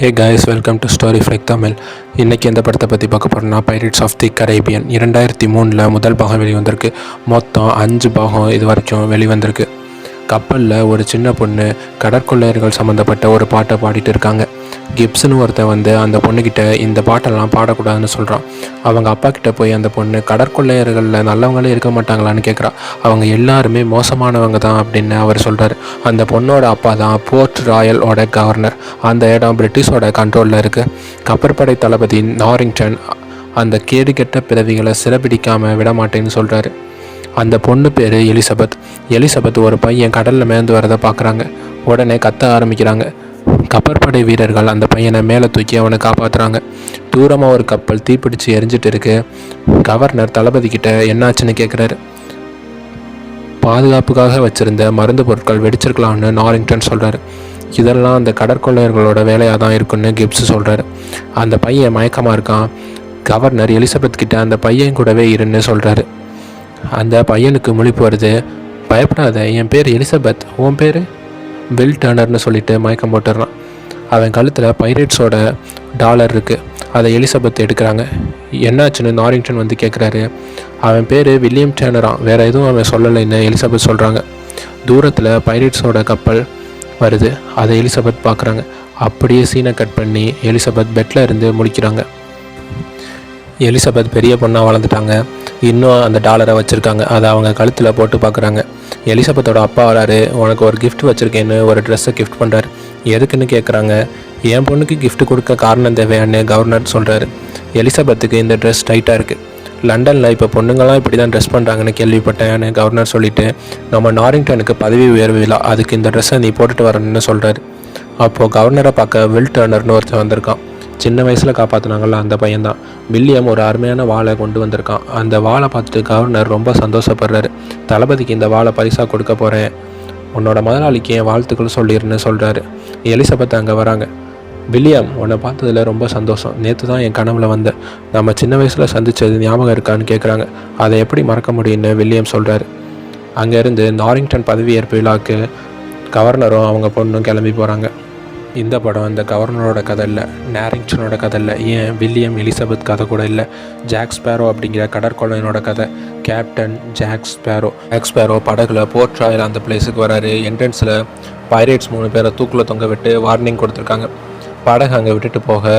Hey guys, welcome to story flick Tamil. இன்றைக்கி எந்த படத்தை பற்றி பார்க்க போகிறோம்னா பைரேட்ஸ் ஆஃப் தி கரேபியன். 2003 முதல் பாகம் வெளிவந்திருக்கு. மொத்தம் 5 பாகம் இது வரைக்கும் வெளிவந்திருக்கு. கப்பலில் ஒரு சின்ன பொண்ணு கடற்கொள்ளையர்கள் சம்மந்தப்பட்ட ஒரு பாட்டை பாடிட்டு இருக்காங்க. கிப்ஸ்னு ஒருத்தன் அந்த பொண்ணுக்கிட்ட இந்த பாட்டெல்லாம் பாடக்கூடாதுன்னு சொல்கிறான். அவங்க அப்பா கிட்ட போய் அந்த பொண்ணு கடற்கொள்ளையர்களில் நல்லவங்களே இருக்க மாட்டாங்களான்னு கேட்குறா. அவங்க எல்லாருமே மோசமானவங்க தான் அப்படின்னு அவர் சொல்கிறார். அந்த பொண்ணோட அப்பா தான் போர்ட் ராயலோட கவர்னர். அந்த இடம் பிரிட்டிஷோட கண்ட்ரோலில் இருக்குது. கப்பற்படை தளபதி நாரிங்டன் அந்த கேடுகெட்ட பிறவிகளை சிறப்பிடிக்காமல் விடமாட்டேன்னு சொல்கிறாரு. அந்த பொண்ணு பேர் எலிசபெத் ஒரு பையன் கடலில் மேந்து வரதை பார்க்குறாங்க. உடனே கத்த ஆரம்பிக்கிறாங்க. கப்பற்படை வீரர்கள் அந்த பையனை மேலே தூக்கி அவனை காப்பாற்றுறாங்க. தூரமாக ஒரு கப்பல் தீப்பிடிச்சு எரிஞ்சிட்டு இருக்கு. கவர்னர் தளபதி கிட்ட என்னாச்சுன்னு கேட்குறாரு. பாதுகாப்புக்காக வச்சுருந்த மருந்து பொருட்கள் வெடிச்சிருக்கலாம்னு நாரிங்டன் சொல்கிறாரு. இதெல்லாம் அந்த கடற்கொள்ளையர்களோட வேலையாக தான் இருக்குன்னு கிப்ஸ் சொல்கிறாரு. அந்த பையன் மயக்கமாக இருக்கான். கவர்னர் எலிசபெத் கிட்ட அந்த பையன் கூடவே இருன்னு சொல்கிறாரு. அந்த பையனுக்கு முழிப்பு வருது. பயப்படாத, என் பேர் எலிசபெத், உன் பேர் வில் டர்னர்னு சொல்லிட்டு மயக்கம் போட்டுடுறான். அவன் கழுத்தில் பைரேட்ஸோட டாலர் இருக்குது. அதை எலிசபெத் எடுக்கிறாங்க. என்னாச்சுன்னு நாரிங்டன் கேட்குறாரு. அவன் பேர் வில்லியம் டர்னரான், வேறு எதுவும் அவன் சொல்லலைன்னு எலிசபெத் சொல்கிறாங்க. தூரத்தில் பைரேட்ஸோட கப்பல் வருது. அதை எலிசபெத் பார்க்குறாங்க. அப்படியே சீனை கட் பண்ணி எலிசபெத் பெட்டில் இருந்து முழிக்கிறாங்க. எலிசபெத் பெரிய பொண்ணாக வளர்ந்துட்டாங்க. இன்னும் அந்த டாலரை வச்சுருக்காங்க. அதை அவங்க கழுத்தில் போட்டு பார்க்குறாங்க. எலிசபெத்தோட அப்பா வராரு. உனக்கு ஒரு கிஃப்ட் வச்சுருக்கேன்னு ஒரு ட்ரெஸ்ஸை கிஃப்ட் பண்ணுறாரு. எதுக்குன்னு கேட்குறாங்க. என் பொண்ணுக்கு கிஃப்ட் கொடுக்க காரணம் தேவையான்னு கவர்னர் சொல்கிறாரு. எலிசபெத்துக்கு இந்த ட்ரெஸ் டைட்டாக இருக்குது. லண்டனில் இப்போ பொண்ணுங்கள்லாம் இப்படி தான் ட்ரெஸ் பண்ணுறாங்கன்னு கேள்விப்பட்டேன்னு கவர்னர் சொல்லிவிட்டு, நம்ம நாரிங்டனுக்கு பதவி உயர்வு இல்லை, அதுக்கு இந்த ட்ரெஸ்ஸை நீ போட்டுட்டு வரணுன்னு சொல்கிறாரு. அப்போது கவர்னரை பார்க்க வில் டர்னர்னு ஒருத்தர் வந்திருக்கான். சின்ன வயசில் காப்பாற்றினாங்கள்ல அந்த பையன்தான். வில்லியம் ஒரு அருமையான வாளை கொண்டு வந்திருக்கான். அந்த வாளை பார்த்துட்டு கவர்னர் ரொம்ப சந்தோஷப்படுறாரு. தளபதிக்கு இந்த வாளை பரிசாக கொடுக்க போகிறேன், உன்னோட முதலாளிக்கு என் வாழ்த்துக்கள் சொல்லிடுன்னு சொல்கிறாரு. எலிசபெத் அங்கே வராங்க. வில்லியம், உன்னை பார்த்ததில் ரொம்ப சந்தோஷம். நேற்று தான் என் கனவுல வந்தேன். நம்ம சின்ன வயசில் சந்தித்தது ஞாபகம் இருக்கான்னு கேட்குறாங்க. அதை எப்படி மறக்க முடியும்னு வில்லியம் சொல்கிறாரு. அங்கேருந்து நாரிங்டன் பதவியேற்பு விழாவுக்கு கவர்னரும் அவங்க பொண்ணும் கிளம்பி போகிறாங்க. இந்த படம் அந்த கவர்னரோட கதை இல்லை, நாரிங்டனோட கதை இல்லை, ஏன் வில்லியம் எலிசபெத் கதை கூட இல்லை. ஜாக் ஸ்பேரோ அப்படிங்கிற கடற்கொள்ளையனோட கதை. கேப்டன் ஜாக் ஸ்பேரோ படகுல போர்ட் ராயல் அந்த பிளேஸுக்கு வராரு. என்ட்ரன்ஸில் பைரேட்ஸ் 3 பேரை தூக்கில் தொங்க விட்டு வார்னிங் கொடுத்துருக்காங்க. படகு அங்கே விட்டுட்டு போக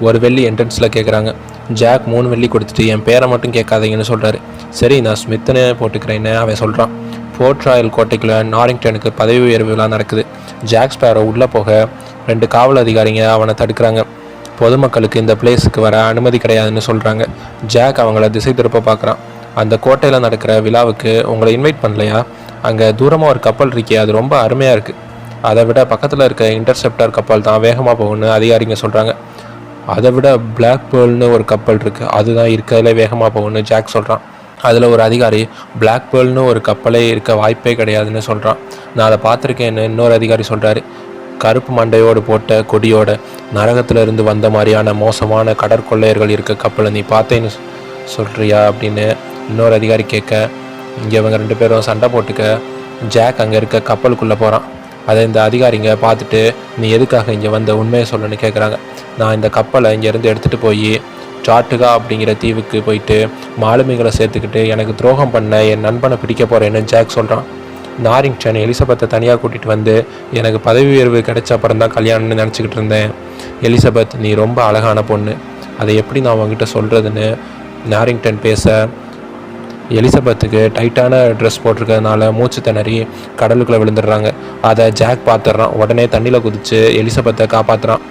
ஒரு வெள்ளி என்ட்ரன்ஸில் கேட்குறாங்க. ஜாக் 3 வெள்ளி கொடுத்துட்டு என் பேரை மட்டும் கேட்காதீங்கன்னு சொல்கிறாரு. சரி, நான் ஸ்மித்துன்னு போட்டுக்கிறேன்னு அவன் சொல்கிறான். போர்ட் ராயல் கோட்டைக்குள்ளே நாரிங்டனுக்கு பதவி உயர்வு விழா நடக்குது. ஜாக் ஸ்பேரோ உள்ளே போக 2 காவல் அதிகாரிங்க அவனை தடுக்கிறாங்க. பொதுமக்களுக்கு இந்த பிளேஸுக்கு வர அனுமதி கிடையாதுன்னு சொல்கிறாங்க. ஜாக் அவங்கள திசை திருப்ப பார்க்குறான். அந்த கோட்டையில் நடக்கிற விழாவுக்கு உங்களை இன்வைட் பண்ணலையா? அங்கே தூரமாக ஒரு கப்பல் இருக்கே, அது ரொம்ப அருமையாக இருக்குது. அதை விட பக்கத்தில் இருக்க இன்டர்செப்டர் கப்பல் தான் வேகமாக போகும்னு அதிகாரிங்க சொல்கிறாங்க. அதை விட பிளாக் பேர்ல்னு ஒரு கப்பல் இருக்குது, அதுதான் இருக்கிறதுல வேகமாக போகும்னு ஜாக் சொல்கிறான். அதில் ஒரு அதிகாரி பிளாக் பேர்ல்னு ஒரு கப்பலே இருக்க வாய்ப்பே கிடையாதுன்னு சொல்கிறான். நான் அதை பார்த்துருக்கேன்னு இன்னொரு அதிகாரி சொல்கிறாரு. கருப்பு மண்டையோடு போட்ட கொடியோட நரகத்திலிருந்து வந்த மாதிரியான மோசமான கடற்கொள்ளையர்கள் இருக்க கப்பலை நீ பார்த்தேன்னு சொல்கிறியா அப்படின்னு இன்னொரு அதிகாரி கேட்க, இங்கே இவங்க 2 பேரும் சண்டை போட்டுக்க ஜாக் அங்கே இருக்க கப்பலுக்குள்ளே போகிறான். அதை இந்த அதிகாரிங்க பார்த்துட்டு, நீ எதுக்காக இங்கே வந்த, உண்மையை சொல்லணும்னு கேட்குறாங்க. நான் இந்த கப்பலை இங்கேருந்து எடுத்துகிட்டு போய் சாட்டுகா அப்படிங்கிற தீவுக்கு போயிட்டு மாலுமிகளை சேர்த்துக்கிட்டு எனக்கு துரோகம் பண்ண என் நண்பனை பிடிக்க போகிறேன்னு ஜாக் சொல்கிறான். நாரிங்டன் எலிசபெத்தை தனியாக கூட்டிகிட்டு எனக்கு பதவி உயர்வு கிடைச்ச அப்புறம் தான் கல்யாணம்னு நினச்சிக்கிட்டு இருந்தேன். எலிசபெத், நீ ரொம்ப அழகான பொண்ணு, அதை எப்படி நான் உங்ககிட்ட சொல்கிறதுன்னு நாரிங்டன் பேச, எலிசபெத்துக்கு டைட்டான ட்ரெஸ் போட்டிருக்கிறதுனால மூச்சு திணறி கடலுக்குள்ளே விழுந்துடுறாங்க. அதை ஜாக் பார்த்துட்றான். உடனே தண்ணியில் குதித்து எலிசபெத்தை காப்பாற்றுறான்.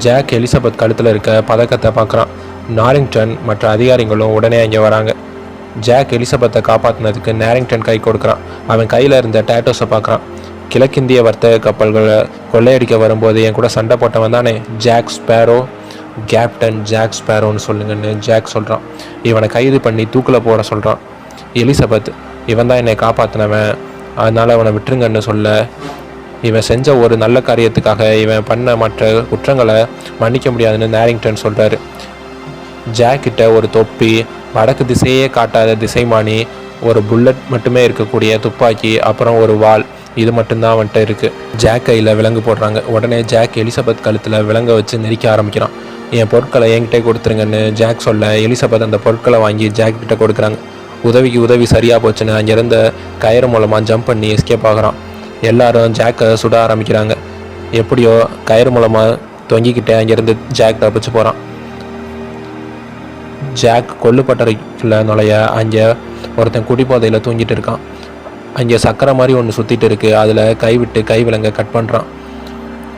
ஜாக் எலிசபெத் கழுத்தில் இருக்க பதக்கத்தை பார்க்குறான். நாரிங்டன் மற்ற அதிகாரிகளும் உடனே அங்கே வராங்க. ஜாக் எலிசபெத்தை காப்பாற்றினதுக்கு நாரிங்டன் கை கொடுக்குறான். அவன் கையில் இருந்த டேட்டோஸை பார்க்குறான். கிழக்கிந்திய வர்த்தக கப்பல்களை கொள்ளையடிக்க வரும்போது என் கூட சண்டை போட்டவன் தானே ஜாக் ஸ்பேரோ, கேப்டன் ஜாக் ஸ்பேரோன்னு சொல்லுங்கன்னு ஜாக் சொல்கிறான். இவனை கைது பண்ணி தூக்கில் போட சொல்கிறான். எலிசபெத், இவன் தான் என்னை காப்பாற்றினவன், அதனால் அவனை விட்டுருங்கன்னு சொல்ல, இவன் செஞ்ச ஒரு நல்ல காரியத்துக்காக இவன் பண்ண மற்ற குற்றங்களை மன்னிக்க முடியாதுன்னு நாரிங்டன் சொல்கிறாரு. ஜாக் கிட்ட ஒரு தொப்பி, வடக்கு திசையே காட்டாத திசைமானி, ஒரு புல்லட் மட்டுமே இருக்கக்கூடிய துப்பாக்கி, அப்புறம் ஒரு வாள், இது மட்டும்தான் அவன்கிட்ட இருக்குது. ஜாக் கையில் விலங்கு போடுறாங்க. உடனே ஜாக் எலிசபெத் கழுத்தில் விலங்கை வச்சு நெரிக்க ஆரம்பிக்கிறான். என் பொருட்களை என்கிட்டே கொடுத்துருங்கன்னு ஜாக் சொல்ல எலிசபெத் அந்த பொருட்களை வாங்கி ஜாக் கிட்ட கொடுக்குறாங்க. உதவிக்கு உதவி சரியாக போச்சுன்னு அங்கேருந்த கயிறு மூலமாக ஜம்ப் பண்ணி எஸ்கேப் ஆகிறான். எல்லாரும் ஜாக்கை சுட ஆரம்பிக்கிறாங்க. எப்படியோ கயிறு மூலமாக தொங்கிக்கிட்டே அங்கேருந்து ஜாக் தப்பிச்சு போகிறான். ஜாக் கொல்லுப்பட்டறைக்குள்ள நுழைய அங்கே ஒருத்தன் குடிபோதையில் தூங்கிட்டு இருக்கான். அங்கே சக்கரை மாதிரி ஒன்று சுற்றிட்டு இருக்குது. அதில் கைவிட்டு கை விலங்கை கட் பண்ணுறான்.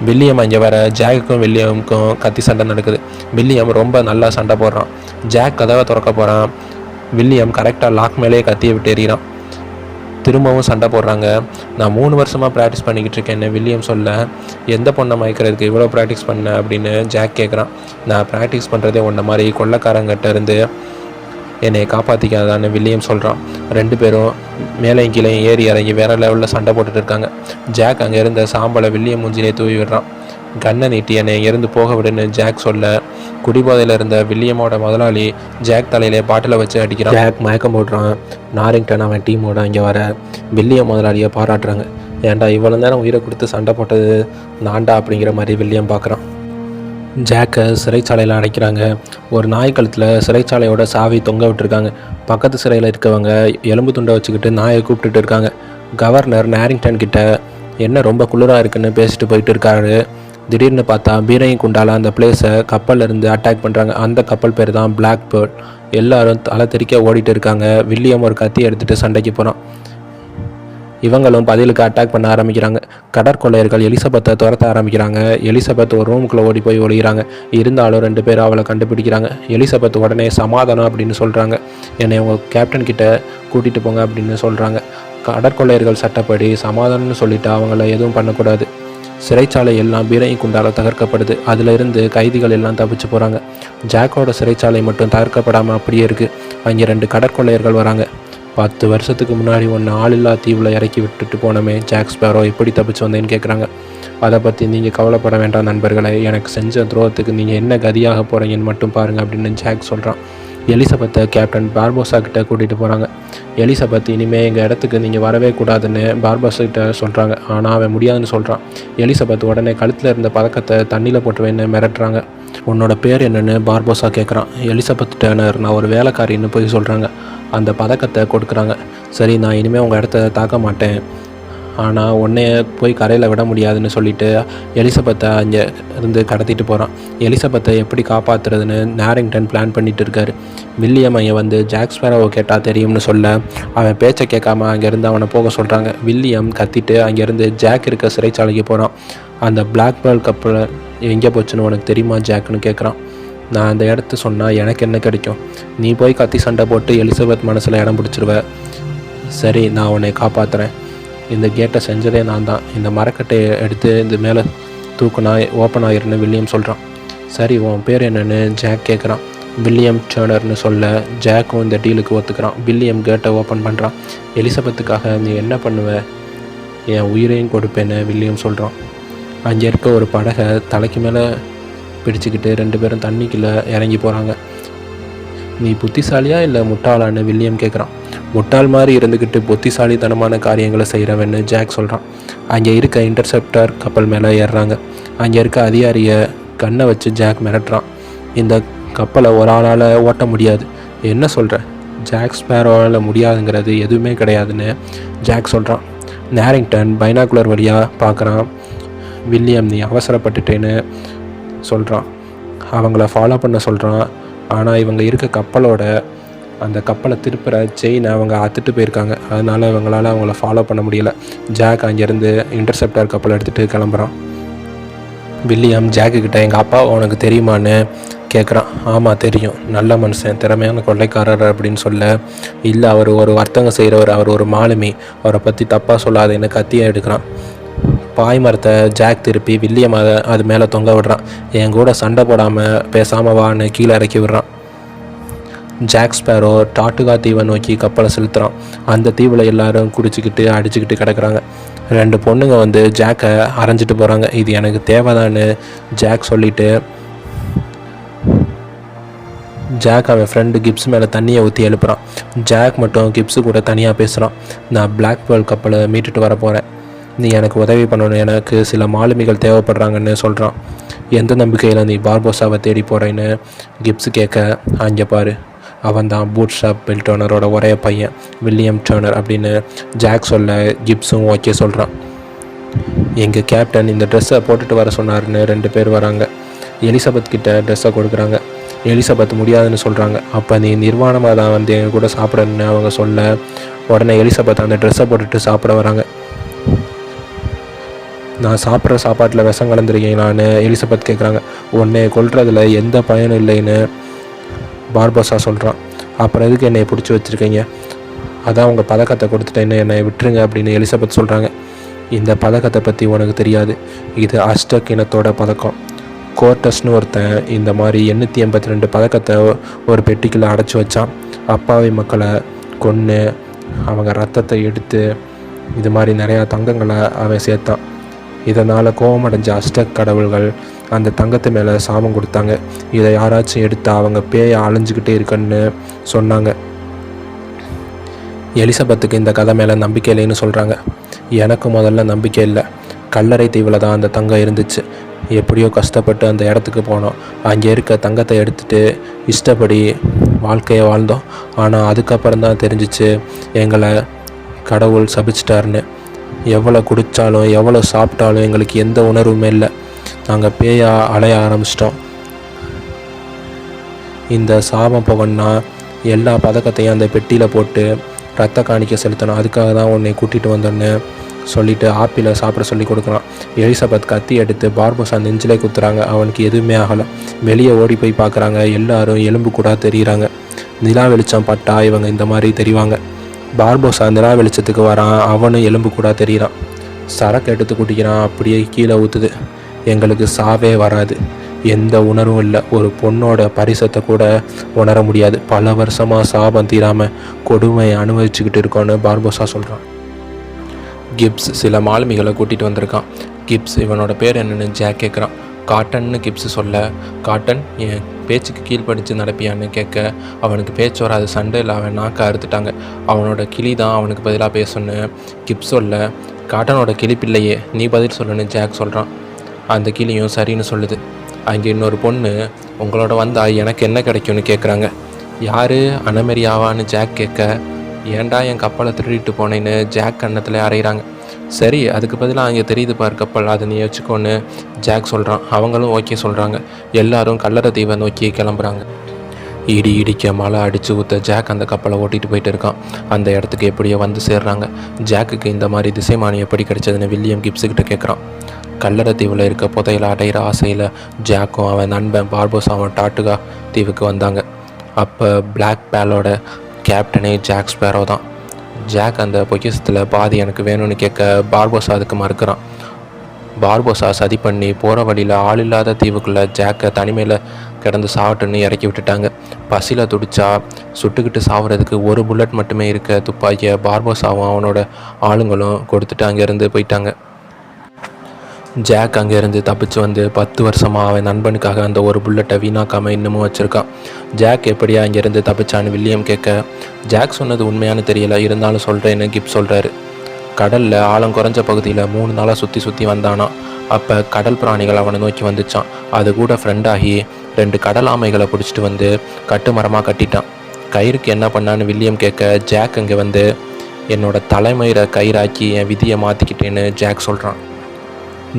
வில்லியம் அங்கே வர ஜாக்குக்கும் வில்லியமுக்கும் கத்தி சண்டை நடக்குது. வில்லியம் ரொம்ப நல்லா சண்டை போடுறான். ஜாக் கதவை திறக்க போகிறான். வில்லியம் கரெக்டாக லாக் மேலேயே கத்தியை விட்டு எறிகிறான். திரும்பவும் சண்டை போடுறாங்க. நான் 3 வருஷமாக ப்ராக்டிஸ் பண்ணிக்கிட்டு இருக்கேன்னு வில்லியம் சொல்ல, எந்த பொண்ணை மயக்கிறதுக்கு இவ்வளோ ப்ராக்டிஸ் பண்ண அப்படின்னு ஜாக் கேட்குறான். நான் ப்ராக்டிஸ் பண்ணுறதே ஒன்றை மாதிரி கொள்ளைக்காரங்கிட்ட இருந்து என்னை காப்பாற்றிக்காதான்னு வில்லியம் சொல்கிறான். 2 பேரும் மேலே கீழே ஏறி இறங்கி வேறு லெவலில் சண்டை போட்டுட்டு இருக்காங்க. ஜாக் அங்கே இருந்த சாம்பலை வில்லியம் மூஞ்சிலே தூவி விடுறான். கண்ணை நீட்டி என்னை இருந்து போக விடுன்னு ஜாக் சொல்ல, குடிபோதையில் இருந்த வில்லியமோட முதலாளி ஜாக் தலையிலே பாட்டிலை வச்சு அடிக்கிறான். ஜாக் மயக்கம் போடுறான். நாரிங்டன் அவன் டீமோட அங்கே வர வில்லியம் முதலாளியை பாராட்டுறாங்க. ஏன்டா இவ்வளோ நேரம் உயிரை கொடுத்து சண்டை போட்டது நான்டா அப்படிங்கிற மாதிரி வில்லியம் பார்க்குறான். ஜாக்கை சிறைச்சாலையில் அடைக்கிறாங்க. ஒரு நாய் கழுத்தில் சிறைச்சாலையோட சாவி தொங்க விட்டுருக்காங்க. பக்கத்து சிறையில் இருக்கவங்க எலும்பு துண்டை வச்சுக்கிட்டு நாயை கூப்பிட்டுட்டு இருக்காங்க. கவர்னர் நாரிங்டன் கிட்ட என்ன ரொம்ப குளிராக இருக்குன்னு பேசிட்டு போயிட்டு இருக்காரு. திடீர்னு பார்த்தா பீரங்கி குண்டால அந்த பிளேஸை கப்பலில் இருந்து அட்டாக் பண்ணுறாங்க. அந்த கப்பல் பேர் தான் பிளாக் பேர்ட். எல்லாரும் தலை தெறிக்க ஓடிட்டு இருக்காங்க. வில்லியம் ஒரு கத்தி எடுத்துகிட்டு சண்டைக்கு போகிறான். இவங்களும் பதிலுக்கு அட்டாக் பண்ண ஆரம்பிக்கிறாங்க. கடற்கொள்ளையர்கள் எலிசபெத்தை துரத்த ஆரம்பிக்கிறாங்க. எலிசபெத் ஒரு ரூமுக்குள்ளே ஓடி போய் ஒழிகிறாங்க. இருந்தாலும் 2 பேர் அவளை கண்டுபிடிக்கிறாங்க. எலிசபெத் உடனே சமாதானம் அப்படின்னு சொல்கிறாங்க. என்னை உங்கள் கேப்டன் கிட்ட கூட்டிகிட்டு போங்க அப்படின்னு சொல்கிறாங்க. கடற்கொள்ளையர்கள் சட்டப்படி சமாதானம்னு சொல்லிவிட்டு அவங்கள எதுவும் பண்ணக்கூடாது. சிறைச்சாலை எல்லாம் பீரங்கி குண்டால் தகர்க்கப்படுது. அதிலிருந்து கைதிகள் எல்லாம் தப்பிச்சு போகிறாங்க. ஜாக்கோட சிறைச்சாலை மட்டும் தகர்க்கப்படாமல் அப்படியே இருக்குது. அங்கே 2 கடற்கொள்ளையர்கள் வராங்க. 10 வருஷத்துக்கு முன்னாடி ஒன்று ஆளில்லா தீவில் இறக்கி விட்டுட்டு போனோமே ஜாக் ஸ்பேரோ எப்படி தப்பிச்சு வந்தேன்னு கேட்குறாங்க. அதை பற்றி நீங்கள் கவலைப்பட வேண்டாம் நண்பர்களே, எனக்கு செஞ்ச துரோகத்துக்கு நீங்கள் என்ன கதியாக போகிறீங்கன்னு மட்டும் பாருங்கள் அப்படின்னு ஜாக் சொல்கிறான். எலிசபெத்தை கேப்டன் பார்போசா கிட்ட கூட்டிகிட்டு போகிறாங்க. எலிசபெத் இனிமேல் எங்கள் இடத்துக்கு நீங்கள் வரவே கூடாதுன்னு பார்போசா கிட்ட சொல்கிறாங்க. ஆனால் அவன் முடியாதுன்னு சொல்கிறான். எலிசபெத் உடனே கழுத்தில் இருந்த பதக்கத்தை தண்ணியில் போட்டுவேன்னு மிரட்டுறாங்க. உன்னோட பேர் என்னன்னு பார்போசா கேட்குறான். எலிசபெத் டேர்னர், நான் ஒரு வேலைக்காரின்னு போய் சொல்கிறாங்க. அந்த பதக்கத்தை கொடுக்குறாங்க. சரி, நான் இனிமேல் உங்கள் இடத்த தாக்க மாட்டேன், ஆனால் உன்னைய போய் கரையில் விட முடியாதுன்னு சொல்லிட்டு எலிசபெத்தை அங்கே இருந்து கடத்திட்டு போகிறான். எலிசபெத்தை எப்படி காப்பாற்றுறதுன்னு நாரிங்டன் பிளான் பண்ணிட்டு இருக்காரு. வில்லியம் அங்கே வந்து ஜாக் ஸ்பேரோவை கேட்டால் தெரியும்னு சொல்ல, அவன் பேச்சை கேட்காம அங்கேருந்து அவனை போக சொல்கிறாங்க. வில்லியம் கத்திட்டு அங்கேருந்து ஜாக் இருக்க சிறைச்சாலைக்கு போகிறான். அந்த பிளாக் பேர்ல் கப்பல் எங்கே போச்சுன்னு உனக்கு தெரியுமா ஜாக்னு கேட்குறான். நான் அந்த இடத்த சொன்னால் எனக்கு என்ன கிடைக்கும்? நீ போய் கத்தி சண்டை போட்டு எலிசபெத் மனசில் இடம் பிடிச்சிருவ. சரி, நான் உன்னை காப்பாற்றுறேன். இந்த கேட்டை செஞ்சதே நான் தான். இந்த மரக்கட்டையை எடுத்து இந்த மேலே தூக்குனா ஓப்பன் ஆகிருன்னு வில்லியம் சொல்கிறான். சரி, உன் பேர் என்னன்னு ஜாக் கேட்குறான். வில்லியம் டேர்னர்னு சொல்ல ஜாக்கும் இந்த டீலுக்கு ஒத்துக்கிறான். வில்லியம் கேட்டை ஓப்பன் பண்ணுறான். எலிசபெத்துக்காக நீ என்ன பண்ணுவ? என் உயிரையும் கொடுப்பேன்னு வில்லியம் சொல்கிறான். அங்கே இருக்க ஒரு படகை தலைக்கு மேலே பிடிச்சிக்கிட்டு 2 பேரும் தண்ணிக்குள்ளே இறங்கி போகிறாங்க. நீ புத்திசாலியா இல்லை முட்டாளான்னு வில்லியம் கேட்குறான். முட்டாள் மாதிரி இருந்துக்கிட்டு புத்திசாலித்தனமான காரியங்களை செய்கிறவன்னு ஜாக் சொல்கிறான். அங்கே இருக்க இன்டர்செப்டர் கப்பல் மேலே ஏறுறாங்க. அங்கே இருக்க அதிகாரியை கண்ணை வச்சு ஜாக் மிரட்டுறான். இந்த கப்பலை ஒரு ஆளால் ஓட்ட முடியாது. என்ன சொல்கிற? ஜாக் ஸ்பேரோவால் முடியாதுங்கிறது எதுவுமே கிடையாதுன்னு ஜாக் சொல்கிறான். நாரிங்டன் பைனாகுலர் வழியாக பார்க்குறான். வில்லியம், நீ அவசரப்பட்டுட்டேன்னு சொல்கிறான். அவங்கள ஃபாலோ பண்ண சொல்கிறான். ஆனால் இவங்க இருக்க கப்பலோட அந்த கப்பலை திருப்புற செயினை அவங்க அத்துட்டு போயிருக்காங்க. அதனால் இவங்களால் அவங்கள ஃபாலோ பண்ண முடியல. ஜாக் அங்கேருந்து இன்டர்செப்டர் கப்பலை எடுத்துகிட்டு கிளம்புறான். வில்லியம் ஜாக்குக்கிட்ட எங்கள் அப்பா உனக்கு தெரியுமான்னு கேட்குறான். ஆமாம் தெரியும், நல்ல மனுஷன், திறமையான கொள்ளைக்காரர் அப்படின்னு சொல்ல, இல்லை அவர் ஒரு வர்த்தகம் செய்கிறவர், அவர் ஒரு மாலுமி, அவரை பற்றி தப்பாக சொல்லாதேன்னு கத்தியை எடுக்கிறான். பாய் மரத்தை ஜாக் திருப்பி வில்லியம் அது மேலே தொங்க விடுறான். என் கூட சண்டை போடாமல் பேசாமல் வான்னு கீழே இறக்கி விடுறான். ஜாக் ஸ்பேரோ டாட்டுகா தீவை நோக்கி கப்பலை செலுத்துகிறான். அந்த தீவில் எல்லாரும் குடிச்சிக்கிட்டு அடிச்சுக்கிட்டு கிடக்குறாங்க. 2 பொண்ணுங்க வந்து ஜாக்கை அரைஞ்சிட்டு போகிறாங்க. இது எனக்கு தேவைதான்னு ஜாக் சொல்லிவிட்டு ஜாக் அவன் ஃப்ரெண்டு கிப்ஸ் மேலே தண்ணியை ஊற்றி எழுப்புறான். ஜாக் மட்டும் கிப்ஸு கூட தனியாக பேசுகிறான். நான் பிளாக் பேர்ல் கப்பலை மீட்டுட்டு வர போகிறேன். நீ எனக்கு உதவி பண்ணணும், எனக்கு சில மாலுமிகள் தேவைப்படுறாங்கன்னு சொல்கிறான். எந்த நம்பிக்கையில் நீ பார்போசாவை தேடி போகிறேன்னு கிப்ஸ் கேட்க, அங்கே பாரு, அவன் தான் பூட் ஷாப் பில் டர்னரோட ஒரே பையன் வில்லியம் டர்னர் அப்படின்னு ஜாக் சொல்ல கிப்ஸும் ஓகே சொல்கிறான். எங்கள் கேப்டன் இந்த ட்ரெஸ்ஸை போட்டுட்டு வர சொன்னார்னு 2 பேர் வராங்க. எலிசபெத் கிட்ட ட்ரெஸ்ஸை கொடுக்குறாங்க. எலிசபெத் முடியாதுன்னு சொல்கிறாங்க. அப்போ நீ நிர்வாணமாக தான் வந்து எங்கள் கூட சாப்பிடணுன்னு அவங்க சொல்ல, உடனே எலிசபெத் அந்த ட்ரெஸ்ஸை போட்டுட்டு சாப்பிட வராங்க. நான் சாப்பிட்ற சாப்பாட்டில் விஷம் கலந்துருக்கீங்களான்னு எலிசபெத் கேட்குறாங்க. உன்னை கொல்றதில் எந்த பயனும் இல்லைன்னு பார்போசா சொல்கிறான். அப்புறம் எதுக்கு என்னை பிடிச்சி வச்சுருக்கீங்க? அதான் உங்கள் பதக்கத்தை கொடுத்துட்டேன்னு என்னை விட்டுருங்க அப்படின்னு எலிசபெத் சொல்கிறாங்க. இந்த பதக்கத்தை பற்றி உனக்கு தெரியாது. இது அஸ்டக் இனத்தோட பதக்கம். கோர்டஸ்னு ஒருத்தன் இந்த மாதிரி 882 பதக்கத்தை ஒரு பெட்டிக்குள்ளே அடைச்சி வச்சான். அப்பாவி மக்களை கொன்று அவங்க ரத்தத்தை எடுத்து இது மாதிரி நிறையா தங்கங்களை அவன் சேர்த்தான். இதனால் கோபமடைஞ்ச அஸ்டக் கடவுள்கள் அந்த தங்கத்து மேலே சாபம் கொடுத்தாங்க. இதை யாராச்சும் எடுத்து அவங்க பேயை அலைஞ்சிக்கிட்டே இருக்குன்னு சொன்னாங்க. எலிசபெத்துக்கு இந்த கதை மேலே நம்பிக்கை இல்லைன்னு சொல்கிறாங்க. எனக்கு முதல்ல நம்பிக்கை இல்லை. கல்லறை தீவில் தான் அந்த தங்கம் இருந்துச்சு. எப்படியோ கஷ்டப்பட்டு அந்த இடத்துக்கு போனோம். அங்கே இருக்க தங்கத்தை எடுத்துகிட்டு இஷ்டப்படி வாழ்க்கையை வாழ்ந்தோம். ஆனால் அதுக்கப்புறம் தான் தெரிஞ்சிச்சு எங்களை கடவுள் சபிச்சிட்டாருன்னு. எவ்வளோ குடித்தாலும் எவ்வளோ சாப்பிட்டாலும் எங்களுக்கு எந்த உணர்வுமே இல்லை. நாங்கள் பேயாக அலைய ஆரம்பிச்சிட்டோம். இந்த சாபம் போகணுன்னா எல்லா பதக்கத்தையும் அந்த பெட்டியில் போட்டு ரத்த காணிக்க செலுத்தணும். அதுக்காக தான் உன்னை கூட்டிகிட்டு வந்தோன்னு சொல்லிவிட்டு ஆப்பிளை சாப்பிட சொல்லி கொடுக்குறான். எலிசபெத் கத்தி எடுத்து பார்போசா நெஞ்சிலே குத்துறாங்க. அவனுக்கு எதுவுமே ஆகலை. வெளியே ஓடி போய் பார்க்குறாங்க. எல்லாரும் எலும்பு கூட தெரியுறாங்க. நிலா வெளிச்சம் பட்டா இவங்க இந்த மாதிரி தெரிவாங்க. பார்போசா நிலா வெளிச்சத்துக்கு வரான். அவனும் எலும்பு கூட தெரிகிறான். சரக்கு எடுத்து குடிக்கிறான். அப்படியே கீழே ஊற்றுது. எங்களுக்கு சாவே வராது, எந்த உணர்வும் இல்லை, ஒரு பொண்ணோட பரிசத்தை கூட உணர முடியாது, பல வருஷமாக சாபம் தீராமல் கொடுமையை அனுபவிச்சுக்கிட்டு இருக்கோன்னு பார்போசா சொல்கிறான். கிப்ஸ் சில மாலுமிகளை கூட்டிகிட்டு வந்திருக்கான். கிப்ஸ் இவனோட பேர் என்னென்னு ஜாக் கேட்குறான். காட்டன்னு கிப்ஸ் சொல்ல, காட்டன் என் பேச்சுக்கு கீழ்ப்படிச்சு நடப்பியான்னு கேட்க, அவனுக்கு பேச்சு வராது. சண்டையில் அவன் நாக்க அறுத்துட்டாங்க. அவனோட கிளி தான் அவனுக்கு பதிலாக பேசணுன்னு கிப்ஸ் சொல்ல, காட்டனோட கிளி பிள்ளையே நீ பதில் சொல்லுன்னு ஜாக் சொல்கிறான். அந்த கிளியும் சரின்னு சொல்லுது. அங்கே இன்னொரு பொண்ணு உங்களோட வந்தால் எனக்கு என்ன கிடைக்கும்னு கேட்குறாங்க. யார் அனமெரியாவான்னு ஜாக் கேட்க, ஏன்டா என் கப்பலை திருடிட்டு போனேன்னு ஜாக் கன்னத்தில் அறையிறாங்க. சரி, அதுக்கு பதிலாக அங்கே தெரியுது பார் கப்பல், அதை நீ வச்சுக்கோன்னு ஜாக் சொல்கிறான். அவங்களும் ஓகே சொல்கிறாங்க. எல்லாரும் கல்லறை தீவை நோக்கி கிளம்புறாங்க. இடி இடிக்க மழை அடித்து ஊற்ற ஜாக் அந்த கப்பலை ஓட்டிகிட்டு போயிட்டு இருக்கான். அந்த இடத்துக்கு எப்படியோ வந்து சேர்றாங்க. ஜாக்குக்கு இந்த மாதிரி திசைமானி எப்படி கிடைச்சதுன்னு வில்லியம் கிப்ஸுக்கிட்ட கேட்குறான். கல்லறை தீவில் இருக்க புதையில அடையிற ஆசையில் ஜாக்கும் அவன் நண்பன் பார்போசாவும் டாட்டுகா தீவுக்கு வந்தாங்க. அப்போ பிளாக் பேலோட கேப்டனே ஜாக் ஸ்பேரோ தான். ஜாக் அந்த பொக்கிஷத்தில் பாதி எனக்கு வேணும்னு கேட்க பார்போசா அதுக்கு மறுக்கிறான். பார்போசா சதி பண்ணி போகிற வழியில் ஆள் இல்லாத தீவுக்குள்ளே ஜாக்கை தனிமையில் கிடந்து சாப்பிட்டுன்னு இறக்கி விட்டுட்டாங்க. பசியில் துடிச்சா சுட்டுக்கிட்டு சாப்பிட்றதுக்கு ஒரு புல்லட் மட்டுமே இருக்க துப்பாக்கியை பார்போசாவும் அவனோட ஆளுங்களும் கொடுத்துட்டு அங்கேருந்து போயிட்டாங்க. ஜாக் அங்கேருந்து தப்பிச்சு வந்து 10 வருஷமாக அவன் நண்பனுக்காக அந்த ஒரு புல்லட்டை வீணாக்காமல் இன்னமும் வச்சுருக்கான். ஜாக் எப்படியா அங்கேருந்து தப்பிச்சான்னு வில்லியம் கேட்க, ஜாக் சொன்னது உண்மையானு தெரியல, இருந்தாலும் சொல்கிறேன்னு கிப் சொல்கிறாரு. கடலில் ஆழம் குறைஞ்ச பகுதியில் 3 நாளாக சுற்றி வந்தானா. அப்போ கடல் பிராணிகள் அவனை நோக்கி வந்துச்சான். அது கூட ஃப்ரெண்டாகி 2 கடல் ஆமைகளை பிடிச்சிட்டு வந்து கட்டு மரமாக கட்டிட்டான். கயிறுக்கு என்ன பண்ணான்னு வில்லியம் கேட்க, ஜாக் அங்கே வந்து என்னோட தலைமயிரை கயிறாக்கி என் விதியை மாற்றிக்கிட்டேன்னு ஜாக் சொல்கிறான்.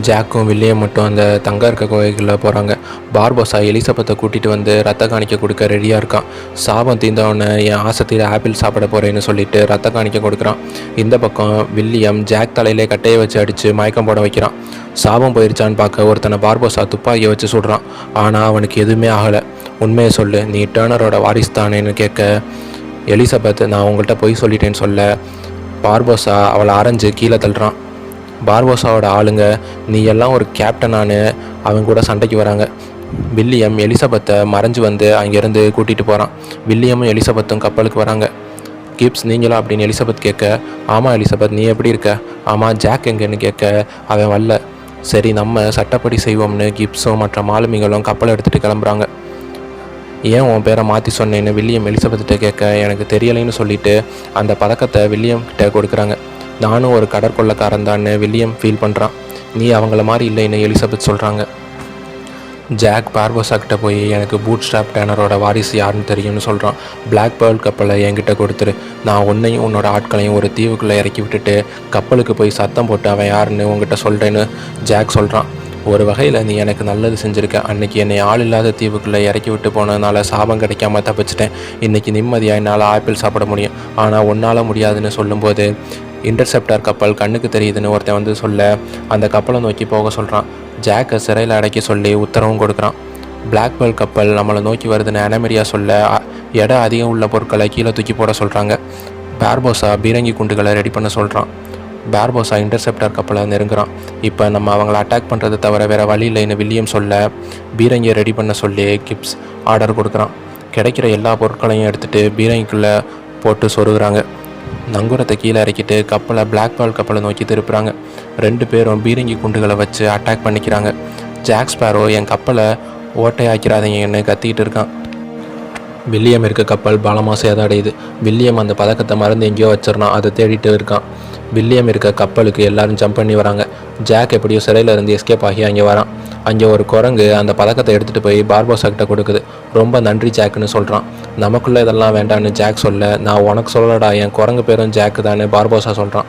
ஜாக்கும் வில்லியம் மட்டும் அந்த தங்க இருக்க கோயில்களில் போகிறாங்க. பார்போசா எலிசபெத்தை கூட்டிகிட்டு வந்து ரத்த காணிக்க கொடுக்க ரெடியாக இருக்கான். சாபம் தீர்ந்தவொடனே என் ஆசைத்தில் ஆப்பிள் சாப்பிட போகிறேன்னு சொல்லிட்டு ரத்த காணிக்க கொடுக்குறான். இந்த பக்கம் வில்லியம் ஜாக் தலையிலே கட்டையை வச்சு அடித்து மயக்கம் போட வைக்கிறான். சாபம் போயிருச்சான்னு பார்க்க ஒருத்தனை பார்போசா துப்பாக்கியை வச்சு சுடுறான். ஆனால் அவனுக்கு எதுவுமே ஆகலை. உண்மையை சொல்லு, நீ டர்னரோட வாரிஸ் தானேன்னு கேட்க, எலிசபெத் நான் உங்கள்கிட்ட பொய் சொல்லிட்டேன்னு சொல்ல பார்போசா அவளை அரைஞ்சு கீழே தள்ளுறான். பார்போசாவோட ஆளுங்க நீ எல்லாம் ஒரு கேப்டனானு அவங்க கூட சண்டைக்கு வராங்க. வில்லியம் எலிசபெத்தை மறைஞ்சு வந்து அங்கேருந்து கூட்டிகிட்டு போகிறான். வில்லியமும் எலிசபெத்தும் கப்பலுக்கு வராங்க. கிப்ஸ் நீங்களா அப்படின்னு எலிசபெத் கேட்க, ஆமாம் எலிசபெத் நீ எப்படி இருக்க, ஆமாம் ஜாக் எங்கன்னு கேட்க, அவன் வரல. சரி நம்ம சட்டப்படி செய்வோம்னு கிப்ஸும் மற்ற மாலுமிகளும் கப்பலை எடுத்துகிட்டு கிளம்புறாங்க. ஏன் உன் பேரை மாற்றி சொன்னேன்னு வில்லியம் எலிசபெத்திட்ட கேட்க, எனக்கு தெரியலைன்னு சொல்லிவிட்டு அந்த பதக்கத்தை வில்லியம் கிட்ட கொடுக்குறாங்க. நானும் ஒரு கடற்கொள்ளக்காரன் தான்னு வில்லியம் ஃபீல் பண்ணுறான். நீ அவங்கள மாதிரி இல்லைன்னு எலிசபெத் சொல்கிறாங்க. ஜாக் பார்போசா கிட்ட போய் எனக்கு பூட் ஸ்ட்ராப் டேனரோட வாரிசு யாருன்னு தெரியும்னு சொல்கிறான். பிளாக் பேர்ல் கப்பலை என்கிட்ட கொடுத்துரு. நான் உன்னையும் உன்னோட ஆட்களையும் ஒரு தீவுக்குள்ளே இறக்கி விட்டுட்டு கப்பலுக்கு போய் சத்தம் போட்டு அவன் யாருன்னு உங்ககிட்ட சொல்கிறேன்னு ஜாக் சொல்கிறான். ஒரு வகையில் நீ எனக்கு நல்லது செஞ்சுருக்க. அன்றைக்கி என்னை ஆள் இல்லாத தீவுக்குள்ளே இறக்கி விட்டு போனதுனால சாபம் கிடைக்காம தப்பிச்சிட்டேன். இன்றைக்கி நிம்மதியாக என்னால் ஆப்பிள் சாப்பிட முடியும். ஆனால் உன்னால் முடியாதுன்னு சொல்லும்போது இன்டர்செப்டார் கப்பல் கண்ணுக்கு தெரியுதுன்னு ஒருத்தன் வந்து சொல்ல அந்த கப்பலை நோக்கி போக சொல்கிறான். ஜாக்கை சிறையில் அடைக்க சொல்லி உத்தரவும் கொடுக்குறான். பிளாக் பேர்ல் கப்பல் நம்மளை நோக்கி வருதுன்னு அனமெரியா சொல்ல எடை அதிகம் உள்ள பொருட்களை கீழே தூக்கி போட சொல்கிறாங்க. பார்போசா பீரங்கி குண்டுகளை ரெடி பண்ண சொல்கிறான். பார்போசா இன்டர்செப்டார் கப்பலை நெருங்குறான். இப்போ நம்ம அவங்கள அட்டாக் பண்ணுறது தவிர வேறு வழி இல்லைன்னு வில்லியம் சொல்ல பீரங்கியை ரெடி பண்ண சொல்லி கிப்ஸ் ஆர்டர் கொடுக்குறான். கிடைக்கிற எல்லா பொருட்களையும் எடுத்துகிட்டு பீரங்கிக்குள்ளே போட்டு சொருகுறாங்க. நங்குரத்தை கீழே இறக்கிட்டு கப்பலை பிளாக் பேர்ல் கப்பலை நோக்கி திருப்புறாங்க. 2 பேரும் பீரங்கி குண்டுகளை வச்சு அட்டாக் பண்ணிக்கிறாங்க. ஜாக் ஸ்பேரோ என் கப்பலை ஓட்டையாக்கிறாதீங்கன்னு கத்திக்கிட்டு இருக்கான். வில்லியம் இருக்க கப்பல் பலமாக சேதடையுது. வில்லியம் அந்த பதக்கத்தை மறந்து எங்கேயோ வச்சிடறான். அதை தேடிட்டு இருக்கான். வில்லியம் இருக்க கப்பலுக்கு எல்லாரும் ஜம்ப் பண்ணி வராங்க. ஜாக் எப்படியோ சிறையில் இருந்து எஸ்கேப் ஆகி அங்கே வரான். அங்கே ஒரு குரங்கு அந்த பதக்கத்தை எடுத்துகிட்டு போய் பார்போசா கிட்ட கொடுக்குது. ரொம்ப நன்றி ஜாக்குன்னு சொல்கிறான். நமக்குள்ளே இதெல்லாம் வேண்டான்னு ஜாக் சொல்ல நான் உனக்கு சொல்லடா, என் குரங்கு பேரும் ஜாக்கு தானே பார்போசா சொல்கிறான்.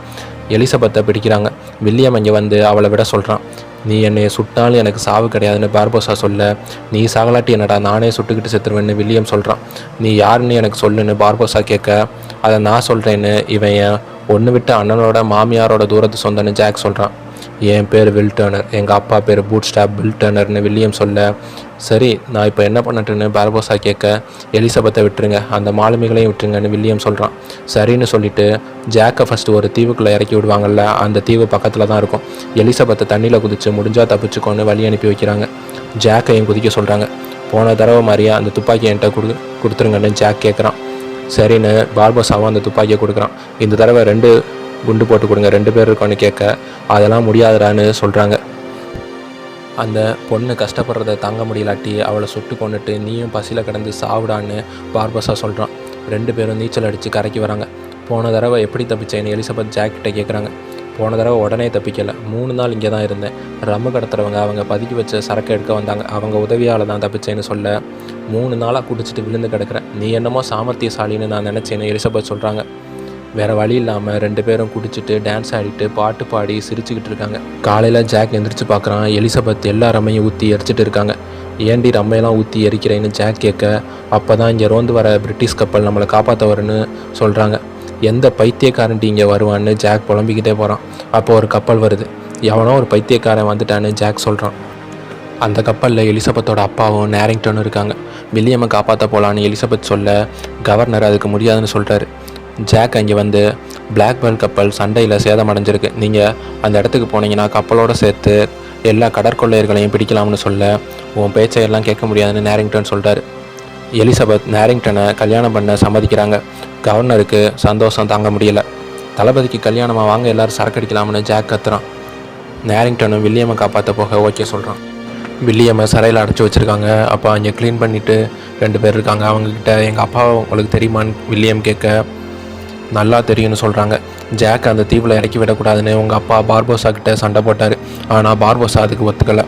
எலிசபெத்தை பிடிக்கிறாங்க. வில்லியம் அங்கே வந்து அவளை விட சொல்கிறான். நீ என்னை சுட்டாலும் எனக்கு சாவு கிடையாதுன்னு பார்போசா சொல்ல நீ சாகலாட்டி என்னடா நானே சுட்டுக்கிட்டு செத்துருவேன்னு வில்லியம் சொல்கிறான். நீ யாருன்னு எனக்கு சொல்லுன்னு பார்போசா கேட்க அதை நான் சொல்கிறேன்னு இவன் என் ஒன்று விட்டு அண்ணனோட மாமியாரோட தூரத்து சொந்தன்னு ஜாக் சொல்கிறான். என் பேர் வில் டர்னர், எங்கள் அப்பா பேர் பூட் ஸ்டாப் வில் டர்னர்னு வில்லியம் சொல்ல சரி நான் இப்போ என்ன பண்ணட்டுன்னு பார்போசா கேட்க எலிசபெத்தை விட்டுருங்க, அந்த மாலுமிகளையும் விட்டுருங்கன்னு வில்லியம் சொல்கிறான். சரின்னு சொல்லிவிட்டு ஜாக்கை ஃபஸ்ட்டு ஒரு தீவுக்குள்ளே இறக்கி விடுவாங்கள்ல, அந்த தீவு பக்கத்தில் தான் இருக்கும். எலிசபெத்தை தண்ணியில் குதித்து முடிஞ்சால் தப்பிச்சுக்கோன்னு வழி அனுப்பி வைக்கிறாங்க. ஜாக்கையும் குதிக்க சொல்கிறாங்க. போன தடவை மாதிரியே அந்த துப்பாக்கி என்கிட்ட கொடுத்துருங்கன்னு ஜாக் கேட்குறான். சரின்னு பார்போசாவும் அந்த துப்பாக்கியை கொடுக்குறான். இந்த தடவை 2 குண்டு போட்டு கொடுங்க, 2 பேர் இருக்கோன்னு கேட்க அதெல்லாம் முடியாதுடான்னு சொல்கிறாங்க. அந்த பொண்ணு கஷ்டப்படுறத தாங்க முடியலாட்டி அவளை சுட்டு கொண்டுட்டு நீயும் பசியில் கிடந்து சாவிடான்னு பார்போசா சொல்கிறான். 2 பேரும் நீச்சல் அடித்து கரைக்கு வராங்க. போன தடவை எப்படி தப்பிச்சேன்னு எலிசபெத் ஜாக்கிட்ட கேட்குறாங்க. போன தடவை உடனே தப்பிக்கலை, 3 நாள் இங்கே தான் இருந்தேன். ரம்மு கடத்துறவங்க அவங்க பதுக்கி வச்ச சரக்கு எடுக்க வந்தாங்க, அவங்க உதவியால் தான் தப்பிச்சேன்னு சொல்ல 3 நாளாக குடிச்சிட்டு விழுந்து கிடக்கிறேன், நீ என்னமோ சாமர்த்தியசாலின்னு நான் நினச்சேன்னு எலிசபெத் சொல்கிறாங்க. வேறு வழி இல்லாமல் 2 பேரும் குடிச்சிட்டு டான்ஸ் ஆடிட்டு பாட்டு பாடி சிரிச்சுக்கிட்டு இருக்காங்க. காலையில் ஜாக் எந்திரிச்சு பார்க்குறான். எலிசபெத் எல்லா ரம்மையும் ஊற்றி எரிச்சிட்டு இருக்காங்க. ஏண்டி ரம்மையெல்லாம் ஊற்றி எரிக்கிறேன்னு ஜாக் கேட்க அப்போ தான் இங்கே ரோந்து வர பிரிட்டிஷ் கப்பல் நம்மளை காப்பாற்ற வருன்னு சொல்கிறாங்க. எந்த பைத்தியக்காரன்ட்டி இங்கே வருவான்னு ஜாக் புலம்பிக்கிட்டே போகிறான். அப்போ ஒரு கப்பல் வருது. எவனோ ஒரு பைத்தியக்காரன் வந்துட்டான்னு ஜாக் சொல்கிறான். அந்த கப்பலில் எலிசபெத்தோட அப்பாவும் நேரிங்டனும் இருக்காங்க. வில்லியமை காப்பாற்ற போகலான்னு எலிசபெத் சொல்ல கவர்னர் அதுக்கு முடியாதுன்னு சொல்கிறாரு. ஜாக் அங்கே வந்து பிளாக் பேர்ல் கப்பல் சண்டையில் சேதமடைஞ்சிருக்கு, நீங்கள் அந்த இடத்துக்கு போனீங்கன்னா கப்பலோடு சேர்த்து எல்லா கடற்கொள்ளையர்களையும் பிடிக்கலாம்னு சொல்ல உன் பேச்சையெல்லாம் கேட்க முடியாதுன்னு நேரிங்டன் சொல்கிறார். எலிசபெத் நேரிங்டனை கல்யாணம் பண்ண சம்மதிக்கிறாங்க. கவர்னருக்கு சந்தோஷம் தாங்க முடியலை. தளபதிக்கு கல்யாணமாக வாங்க எல்லோரும் சரக்கடிக்கலாம்னு ஜாக் கத்துறான். நேரிங்டனும் வில்லியமை காப்பாற்ற போக ஓகே சொல்கிறான். வில்லியமை சிறையில் அடைச்சி வச்சுருக்காங்க. அப்போ அங்கே க்ளீன் பண்ணிவிட்டு 2 பேர் இருக்காங்க. அவங்கக்கிட்ட எங்கள் அப்பாவை உங்களுக்கு தெரியுமான்னு வில்லியம் கேட்க நல்லா தெரியும்னு சொல்கிறாங்க. ஜாக் அந்த தீவில் இறக்கி விடக்கூடாதுன்னு உங்கள் அப்பா பார்போசா கிட்ட சண்டை போட்டார். ஆனால் பார்போசா அதுக்கு ஒத்துக்கலை.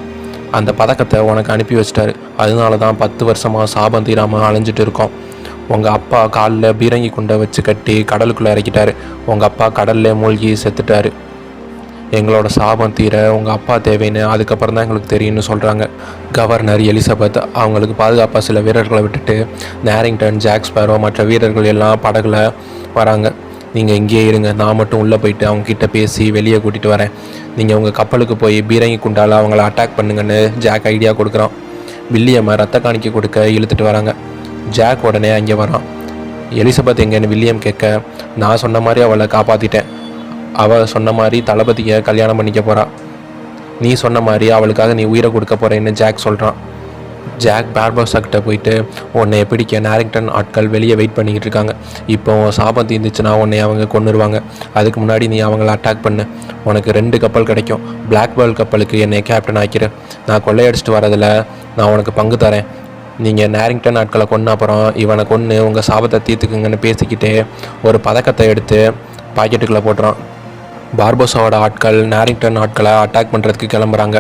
அந்த பதக்கத்தை உனக்கு அனுப்பி வச்சிட்டாரு. அதனால தான் 10 வருஷமாக சாபம் தீராமல் அலைஞ்சிட்டு இருக்கோம். உங்கள் அப்பா காலில் பீரங்கி குண்டை வச்சு கட்டி கடலுக்குள்ளே இறக்கிட்டாரு. உங்கள் அப்பா கடல்லே மூழ்கி செத்துட்டார். எங்களோட சாபம் தீர உங்கள் அப்பா தேவைன்னு அதுக்கப்புறம் தான் எங்களுக்கு தெரியும்னு சொல்கிறாங்க. கவர்னர் எலிசபெத் அவங்களுக்கு பாதுகாப்பாக சில வீரர்களை விட்டுட்டு நேரிங்டன், ஜாக் ஸ்பேரோ மற்ற வீரர்கள் எல்லாம் படகுல வராங்க. நீங்கள் இங்கேயே இருங்க, நான் மட்டும் உள்ளே போயிட்டு அவங்கக்கிட்ட பேசி வெளியே கூட்டிகிட்டு வரேன். நீங்கள் உங்கள் கப்பலுக்கு போய் பீரங்கி குண்டால் அவங்கள அட்டாக் பண்ணுங்கன்னு ஜாக் ஐடியா கொடுக்குறான். வில்லியமை ரத்த காணிக்கை கொடுக்க இழுத்துட்டு வராங்க. ஜாக் உடனே அங்கே வரான். எலிசபெத் எங்கேன்னு வில்லியம் கேட்க நான் சொன்ன மாதிரி அவளை காப்பாற்றிட்டேன். அவள் சொன்ன மாதிரி தளபதியை கல்யாணம் பண்ணிக்க போகிறாள். நீ சொன்ன மாதிரி அவளுக்காக நீ உயிரை கொடுக்க போகிறேன்னு ஜாக் சொல்கிறான். ஜாக் பார்போசா கிட்ட போயிட்டு உன்னை பிடிக்க நேரிங்டன் ஆட்கள் வெளியே வெயிட் பண்ணிக்கிட்டு இருக்காங்க. இப்போ சாபம் தீர்ந்துச்சுன்னா உன்னை அவங்க கொன்னுருவாங்க. அதுக்கு முன்னாடி நீ அவங்கள அட்டாக் பண்ணு. உனக்கு 2 கப்பல் கிடைக்கும். பிளாக் பேர்ல் கப்பலுக்கு என்னை கேப்டன் ஆக்கிரு. நான் கொள்ளையடிச்சிட்டு வரதில் நான் உனக்கு பங்கு தரேன். நீங்கள் நேரிங்டன் ஆட்களை கொன்ன அப்புறம் இவனை கொன்று உங்கள் சாபத்தை தீர்த்துக்குங்கன்னு பேசிக்கிட்டே ஒரு பதக்கத்தை எடுத்து பாக்கெட்டுக்குள்ளே போட்டுறான். பார்போசாவோட ஆட்கள் நேரிங்டன் ஆட்களை அட்டாக் பண்ணுறதுக்கு கிளம்புறாங்க.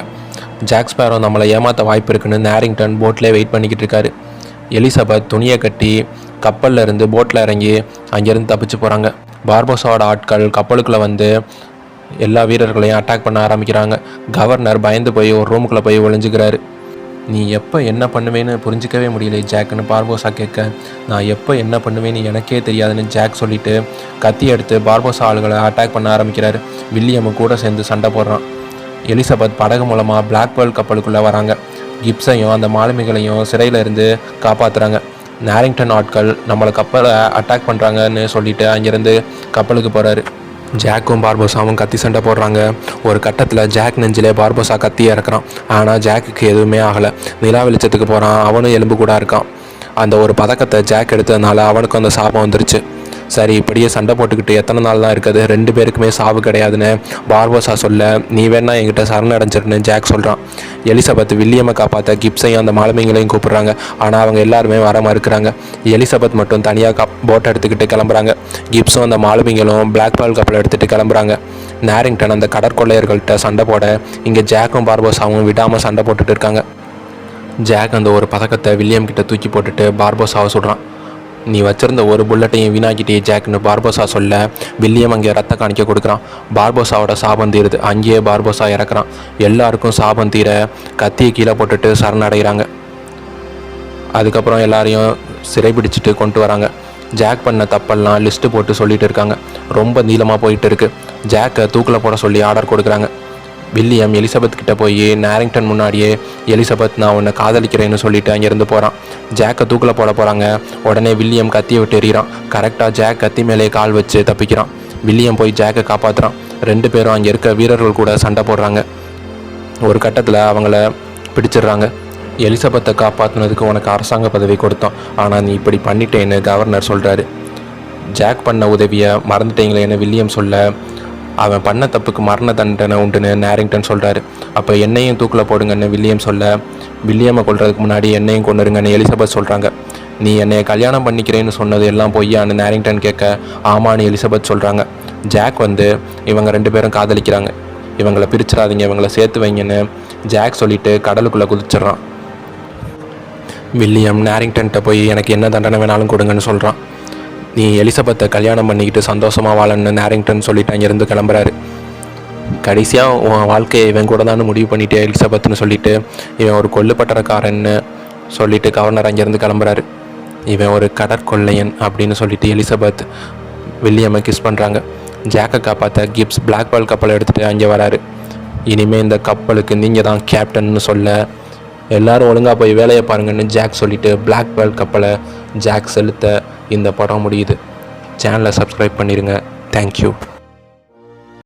ஜாக் ஸ்பேரோ நம்மளை ஏமாற்ற வாய்ப்பு இருக்குன்னு நேரிங்டன் போட்லேயே வெயிட் பண்ணிக்கிட்டு இருக்காரு. எலிசபெத் துணியை கட்டி கப்பலில் இருந்து போட்டில் இறங்கி அங்கேருந்து தப்பிச்சு போகிறாங்க. பார்போசாவோட ஆட்கள் கப்பலுக்குள்ளே வந்து எல்லா வீரர்களையும் அட்டாக் பண்ண ஆரம்பிக்கிறாங்க. கவர்னர் பயந்து போய் ஒரு ரூமுக்குள்ளே போய் ஒளிஞ்சுக்கிறாரு. நீ எப்போ என்ன பண்ணுவேன்னு புரிஞ்சிக்கவே முடியல ஜாக்னு பார்போசா கேட்க, நான் எப்போ என்ன பண்ணுவேன்னு எனக்கே தெரியாதுன்னு ஜாக் சொல்லிவிட்டு கத்தி எடுத்து பார்போசா ஆளுகளை அட்டாக் பண்ண ஆரம்பிக்கிறாரு. வில்லியமு கூட சேர்ந்து சண்டை போடுறான். எலிசபெத் படகு மூலமாக பிளாக்பேர்ல் கப்பலுக்குள்ளே வராங்க. கிப்ஸையும் அந்த மாலுமிகளையும் சிறையில் இருந்து காப்பாற்றுறாங்க. நேரிங்டன் ஆட்கள் நம்மளை கப்பலை அட்டாக் பண்ணுறாங்கன்னு சொல்லிட்டு அங்கேருந்து கப்பலுக்கு போகிறாரு. ஜாக்கும் பார்போசாவும் கத்தி சண்டை போடுறாங்க. ஒரு கட்டத்தில் ஜாக் நெஞ்சிலே பார்போசா கத்தியை இறக்குறான். ஆனால் ஜாக்குக்கு எதுவுமே ஆகலை. நிலா வெளிச்சத்துக்கு போகிறான். அவனும் எலும்பு கூட இருக்கான். அந்த ஒரு பதக்கத்தை ஜாக் எடுத்ததுனால அவனுக்கும் அந்த சாபம் வந்துருச்சு. சரி, இப்படியே சண்டை போட்டுக்கிட்டு எத்தனை நாள் தான் இருக்குது, 2 பேருக்குமே சாவு கிடையாதுன்னு பார்போசா சொல்ல, நீ வேணா என்கிட்ட சரணடைஞ்சிருன்னு ஜாக் சொல்கிறான். எலிசபெத் வில்லியமை காப்பாற்ற கிப்ஸையும் அந்த மாலுமிங்களையும் கூப்பிட்றாங்க. ஆனால் அவங்க எல்லாருமே வர மறுக்கிறாங்க. எலிசபெத் மட்டும் தனியாக போட்டை எடுத்துக்கிட்டு கிளம்புறாங்க. கிப்ஸும் அந்த மாலுமிங்களும் பிளாக்பேர்ல் கப்பலை எடுத்துகிட்டு கிளம்புறாங்க. நேரிங்டன் அந்த கடற்கொள்ளையர்கள்ட்ட சண்டை போட இங்கே ஜாக்கும் பார்போசாவும் விடாமல் சண்டை போட்டுட்டு இருக்காங்க. ஜாக் அந்த ஒரு பதக்கத்தை வில்லியம் கிட்ட தூக்கி போட்டுட்டு பார்போசாவை சொல்கிறான். நீ வச்சிருந்த ஒரு புல்லட்டையும் வீணாக்கிட்டே ஜாக்னு பார்போசா சொல்ல, வில்லியம் அங்கே ரத்த காணிக்க கொடுக்குறான். பார்போசாவோட சாபம் தீருது. அங்கேயே பார்போசா இறக்குறான். எல்லாருக்கும் சாபம் தீர கத்தியை கீழே போட்டுட்டு சரணடைகிறாங்க. அதுக்கப்புறம் எல்லாரையும் சிறைபிடிச்சிட்டு கொண்டு வராங்க. ஜாக் பண்ண தப்பெல்லாம் லிஸ்ட்டு போட்டு சொல்லிட்டு இருக்காங்க. ரொம்ப நீளமாக போயிட்டு இருக்கு. ஜாக்கை தூக்கில் போட சொல்லி ஆர்டர் கொடுக்குறாங்க. வில்லியம் எலிசபெத் கிட்ட போய் நேரிங்டன் முன்னாடியே, எலிசபெத் நான் உன்னை காதலிக்கிறேன்னு சொல்லிட்டு அங்கேருந்து போகிறான். ஜாக்கை தூக்கில் போட போகிறாங்க. உடனே வில்லியம் கத்தியை விட்டு எறிகிறான். கரெக்டாக ஜாக் கத்தி மேலே கால் வச்சு தப்பிக்கிறான். வில்லியம் போய் ஜாக்கை காப்பாற்றுறான். 2 பேரும் அங்கே இருக்க வீரர்கள் கூட சண்டை போடுறாங்க. ஒரு கட்டத்தில் அவங்கள பிடிச்சிடுறாங்க. எலிசபெத்தை காப்பாற்றினதுக்கு உனக்கு அரசாங்க பதவி கொடுத்தோம், ஆனால் நீ இப்படி பண்ணிட்டேன்னு கவர்னர் சொல்கிறாரு. ஜாக் பண்ண உதவியை மறந்துட்டீங்களேன்னு வில்லியம் சொல்ல, அவன் பண்ண தப்புக்கு மரண தண்டனை உண்டுன்னு நேரிங்டன் சொல்கிறாரு. அப்போ என்னையும் தூக்கில் போடுங்கன்னு வில்லியம் சொல்ல, வில்லியமை கொல்றதுக்கு முன்னாடி என்னையும் கொண்டுருங்கன்னு எலிசபெத் சொல்கிறாங்க. நீ என்னைய கல்யாணம் பண்ணிக்கிறேன்னு சொன்னது எல்லாம் பொய்யான்னு நேரிங்டன் கேட்க, ஆமான்னு எலிசபெத் சொல்கிறாங்க. ஜாக் வந்து இவங்க 2 பேரும் காதலிக்கிறாங்க, இவங்களை பிரிச்சிடாதீங்க, இவங்களை சேர்த்து வைங்கன்னு ஜாக் சொல்லிவிட்டு கடலுக்குள்ளே குதிச்சிட்றான். வில்லியம் நேரிங்டன்கிட்ட போய் எனக்கு என்ன தண்டனை வேணாலும் கொடுங்கன்னு சொல்கிறான். நீ எலிசபெத்தை கல்யாணம் பண்ணிக்கிட்டு சந்தோஷமாக வாழன்னு நேரிங்டன் சொல்லிட்டு அங்கேருந்து கிளம்புறாரு. கடைசியாக உன் வாழ்க்கையை இவன் கூட தான் முடிவு பண்ணிட்டே எலிசபெத்னு சொல்லிட்டு, இவன் ஒரு கொல்லுப்பட்டறக்காரன்னு சொல்லிட்டு கவர்னர் அங்கேருந்து கிளம்புறாரு. இவன் ஒரு கடற்கொள்ளையன் அப்படின்னு சொல்லிட்டு எலிசபெத் வில்லியமை கிஸ் பண்ணுறாங்க. ஜாக்கை காப்பாற்ற கிப்ஸ் பிளாக்பேர்ல் கப்பலை எடுத்துகிட்டு அங்கே வராரு. இனிமேல் இந்த கப்பலுக்கு நீங்கள் தான் கேப்டன்னு சொல்ல, எல்லோரும் ஒழுங்காக போய் வேலையை பாருங்கன்னு ஜாக் சொல்லிவிட்டு பிளாக்பேர்ல் கப்பலை ஜாக் செலுத்த இந்த படம் முடியுது. சேனலை சப்ஸ்கிரைப் பண்ணிடுங்க. தேங்க்யூ.